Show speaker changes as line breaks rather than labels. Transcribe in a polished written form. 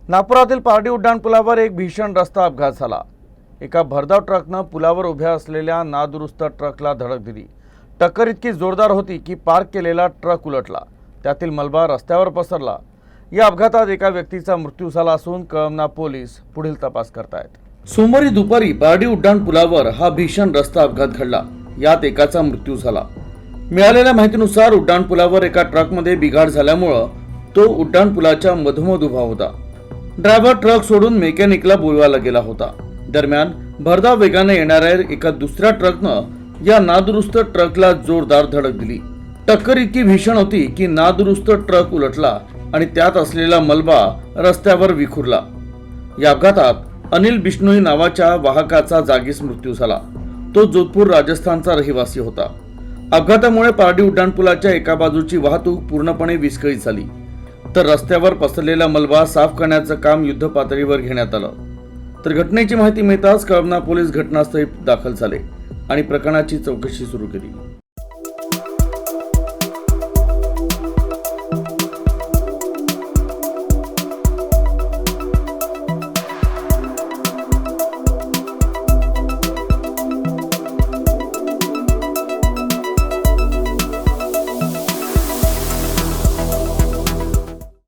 नागपुरातील पारडी उड्डाणपुलावर एक भीषण रस्ता अपघात झाला। एका भरधाव ट्रकनं पुलावर उभ्या असलेल्या नादुरुस्त ट्रकला धडक दिली। टक्कर इतकी जोरदार होती की पार्क केलेला ट्रक उलटला, त्यातील मलबा रस्त्यावर पसरला। या अपघातात एका व्यक्तीचा मृत्यू झाला असून कळमना पोलीस पुढील तपास करतायत। सोमवारी दुपारी पारडी उड्डाणपुलावर हा भीषण रस्ता अपघात घडला। यात एकाचा मृत्यू झाला। मिळालेल्या माहितीनुसार उड्डाणपुलावर एका ट्रकमध्ये बिघाड झाल्यामुळे तो उड्डाणपुलाच्या मधोमध उभा होता। ड्रायव्हर ट्रक सोडून मेकॅनिकला बोलवायला गेला होता। दरम्यान भरधाव वेगाने येणाऱ्या एका दुसऱ्या ट्रकनं या नादुरुस्त ट्रकला जोरदार धडक दिली। टक्कर इतकी भीषण होती की नादुरुस्त ट्रक उलटला आणि त्यात असलेला मलबा रस्त्यावर विखुरला। या अपघातात अनिल बिश्नोई नावाच्या वाहकाचा जागीच मृत्यू झाला। तो जोधपूर राजस्थानचा रहिवासी होता। अपघातामुळे पारडी उड्डाणपुलाच्या एका बाजूची वाहतूक पूर्णपणे विस्कळीत झाली, तर रस्त्यावर पसरलेला मलबा साफ करण्याचं काम युद्धपातळीवर घेण्यात आलं। तर घटनेची माहिती मिळताच कळमना पोलीस घटनास्थळी दाखल झाले आणि प्रकरणाची चौकशी सुरू केली।